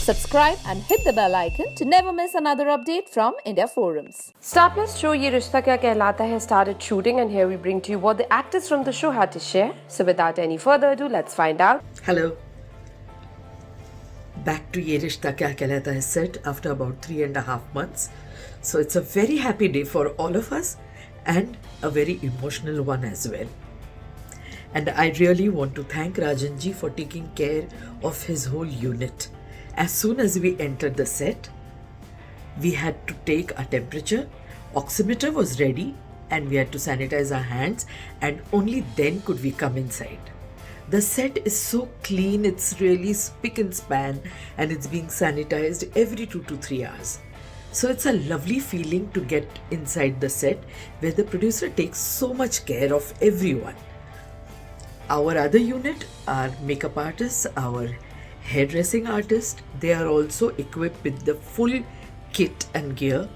Subscribe and hit the bell icon to never miss another update from India Forums. Star Plus show Ye Rishta Kya Kehlata hai started shooting, and here we bring to you what the actors from the show had to share. So without any further ado, let's find out. Hello. Back to Ye Rishta Kya Kehlata is set after about 3.5 months. So it's a very happy day for all of us and a very emotional one as well. And I really want to thank Rajanji for taking care of his whole unit. As soon as we entered the set, we had to take a temperature, oximeter was ready, and we had to sanitize our hands, and only then could we come inside. The set is so clean, it's really spick and span, and it's being sanitized every 2 to 3 hours. So it's a lovely feeling to get inside the set where the producer takes so much care of everyone. Our other unit, our makeup artists, our hairdressing artists, they are also equipped with the full kit and gear,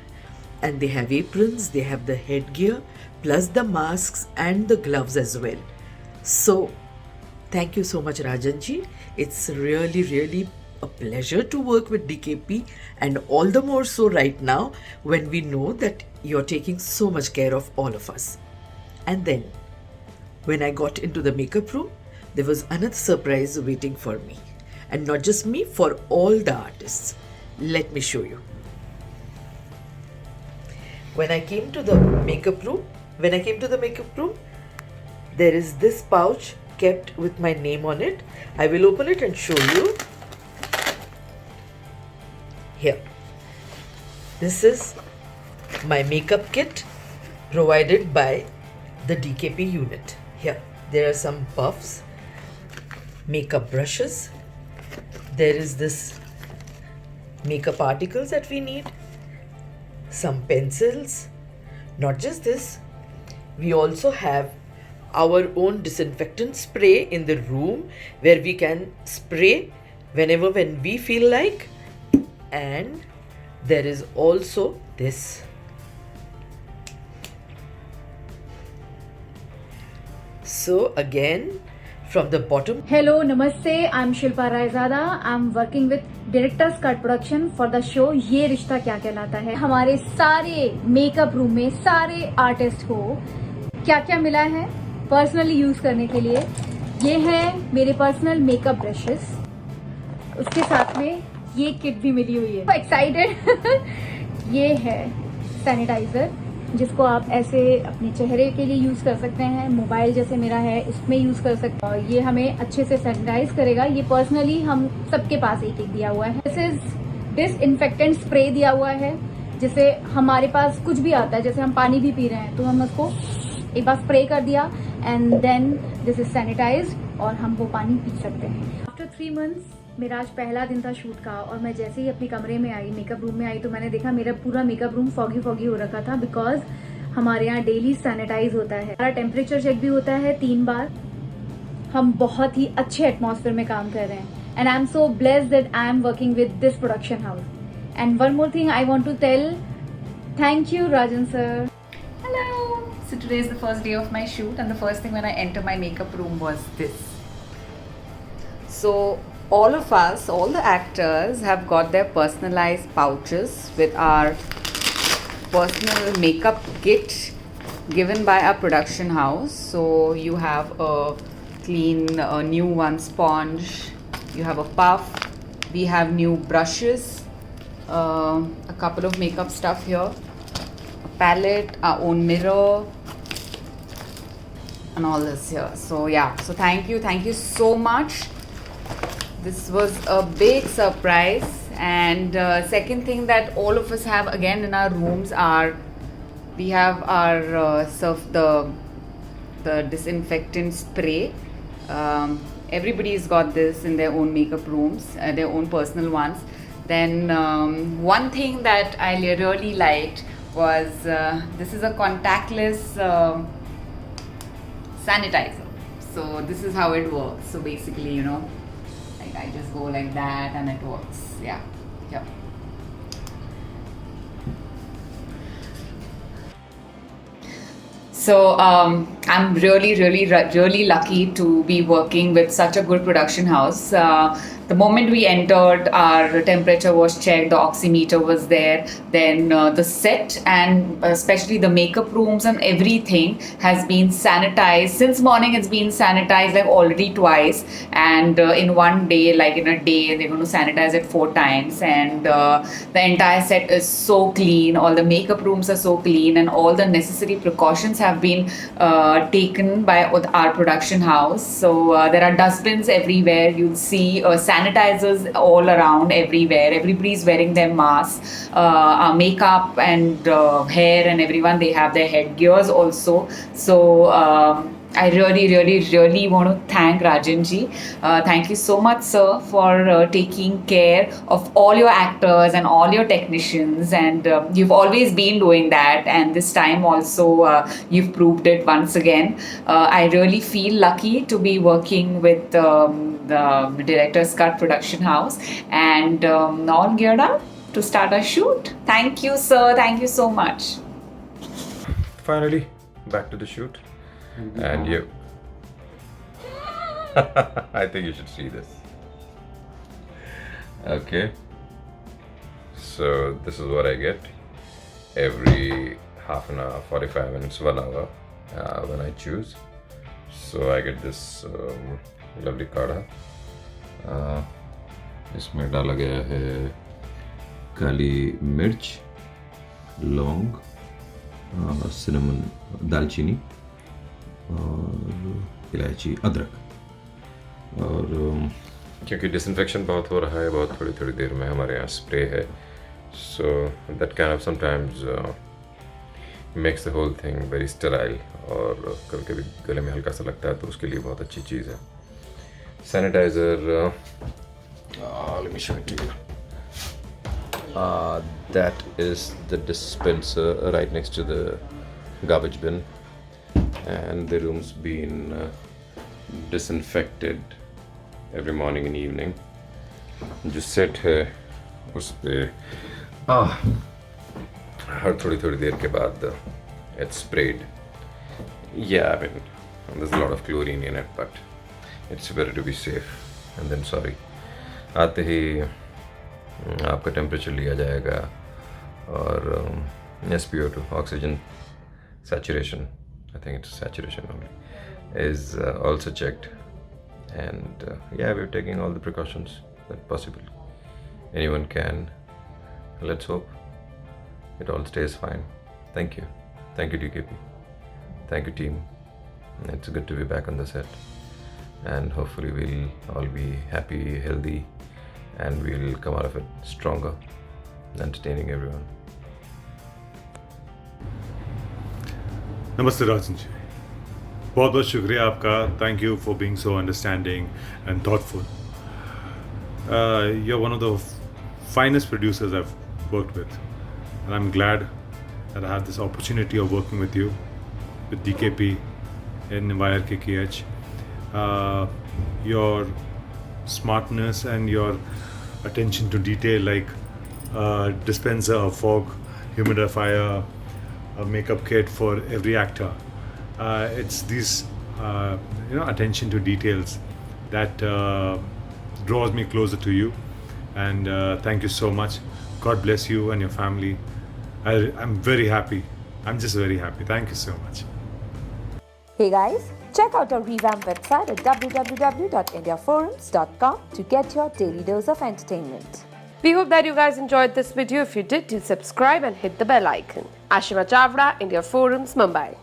and they have aprons, they have the headgear, plus the masks and the gloves as well. So thank you so much, Rajanji. It's really a pleasure to work with DKP, and all the more so right now when we know that you're taking so much care of all of us. And then when I got into the makeup room, there was another surprise waiting for me. And not just me, for all the artists. Let me show you. When I came to the makeup room, there is this pouch kept with my name on it. I will open it and show you. Here. This is my makeup kit provided by the DKP unit. Here, there are some puffs, makeup brushes. There is this makeup articles that we need, some pencils. Not just this, we also have our own disinfectant spray in the room where we can spray when we feel like. And there is also this. So again, from the bottom. Hello, Namaste. I'm Shilpa Raizada. I'm working with Director's Cut Production for the show ये रिश्ता क्या कहलाता है. हमारे सारे makeup room में सारे artist को क्या क्या मिला है पर्सनली यूज करने के लिए. ये है मेरे पर्सनल मेकअप ब्रशेस. उसके साथ में ये किट भी मिली हुई है. एक्साइटेड. ये है सैनिटाइजर जिसको आप ऐसे अपने चेहरे के लिए यूज कर सकते हैं. मोबाइल जैसे मेरा है इसमें यूज कर सकते हैं. ये हमें अच्छे से सैनिटाइज करेगा. ये पर्सनली हम सबके पास एक एक दिया हुआ है. दिस इज डिसइंफेक्टेंट स्प्रे दिया हुआ है. जैसे हमारे पास कुछ भी आता है, जैसे हम पानी भी पी रहे हैं तो हम उसको एक बार स्प्रे कर दिया and then this is sanitized और हम वो पानी पी सकते हैं. आफ्टर 3 months मेरा आज पहला दिन था शूट का, और मैं जैसे ही अपने कमरे में आई, मेकअप रूम में आई, तो मैंने देखा मेरा पूरा मेकअप रूम फॉगी हो रखा था. बिकॉज हमारे यहाँ डेली सैनिटाइज होता है. हमारा टेम्परेचर चेक भी होता है 3 बार. हम बहुत ही अच्छे एटमॉस्फेयर में काम कर रहे हैं. And I am so blessed that I am working with this production house. And one more thing I want to tell, thank you Rajan sir. Hello! So today is the first day of my shoot, and the first thing when I enter my makeup room was this. So all of us, all the actors have got their personalized pouches with our personal makeup kit given by our production house. So you have a clean, new one sponge, you have a puff, we have new brushes, a couple of makeup stuff here, a palette, our own mirror, and all this here. So yeah, so thank you so much. This was a big surprise. And second thing that all of us have again in our rooms are, we have our the disinfectant spray. Everybody's got this in their own makeup rooms, their own personal ones. Then one thing that I really liked was this is a contactless sanitizer. So this is how it works. So basically, you know, I just go like that and it works. Yeah. So I'm really lucky to be working with such a good production house. the moment we entered, our temperature was checked, the oximeter was there, then the set and especially the makeup rooms and everything has been sanitized. Since morning it's been sanitized like already twice, and in one day, like in a day, they're going to sanitize it 4 times, and the entire set is so clean, all the makeup rooms are so clean, and all the necessary precautions have been taken by our production house. So there are dustbins everywhere, you'll see sanitizers all around everywhere, everybody's wearing their masks, our makeup and hair and everyone, they have their headgears also. So I really want to thank Rajanji. Thank you so much, sir, for taking care of all your actors and all your technicians. And you've always been doing that. And this time also, you've proved it once again. I really feel lucky to be working with the Director's Cut production house and all geared up to start our shoot. Thank you, sir. Thank you so much. Finally, back to the shoot. And you. I think you should see this. Okay. So this is what I get every half an hour, 45 minutes, 1 hour when I choose. So I get this lovely kadha. इसमें डाला गया है काली मिर्च, लौंग, cinnamon, दालचीनी और इलायची, अदरक। और क्योंकि डिसइंफेक्शन बहुत हो रहा है, बहुत थोड़ी थोड़ी देर में हमारे यहाँ स्प्रे है, so that kind of sometimes makes the whole thing very sterile, और कभी कभी गले में हल्का सा लगता है, तो उसके लिए बहुत अच्छी चीज़ है। Sanitizer, let me show it to you. That is the dispenser right next to the garbage bin, and the room's been disinfected every morning and evening. जो सेट है उस पे हर थोड़ी थोड़ी देर के बाद it's sprayed. Yeah, I mean there's a lot of chlorine in it, but it's better to be safe. And then sorry, आते ही आपका टेम्परेचर लिया जाएगा, और SpO2 oxygen saturation, I think it's saturation only, is also checked. And yeah, we're taking all the precautions that possible anyone can. Let's hope it all stays fine. Thank you DKP, thank you team. It's good to be back on the set, and hopefully we'll all be happy, healthy, and we'll come out of it stronger, entertaining everyone. नमस्ते राजन जी, बहुत बहुत शुक्रिया आपका. Thank you for being so understanding and thoughtful. You're one of the finest producers I've worked with, and I'm glad that I have this opportunity of working with you, with DKP in YRKKH. Your smartness and your attention to detail, like dispenser, a fog humidifier, a makeup kit for every actor. It's these attention to details that draws me closer to you, and thank you so much. God bless you and your family. I'm very happy. I'm just very happy. Thank you so much. Hey guys, check out our revamped website at www.indiaforums.com to get your daily dose of entertainment. We hope that you guys enjoyed this video. If you did, do subscribe and hit the bell icon. Ashima Chavda, India Forums, Mumbai.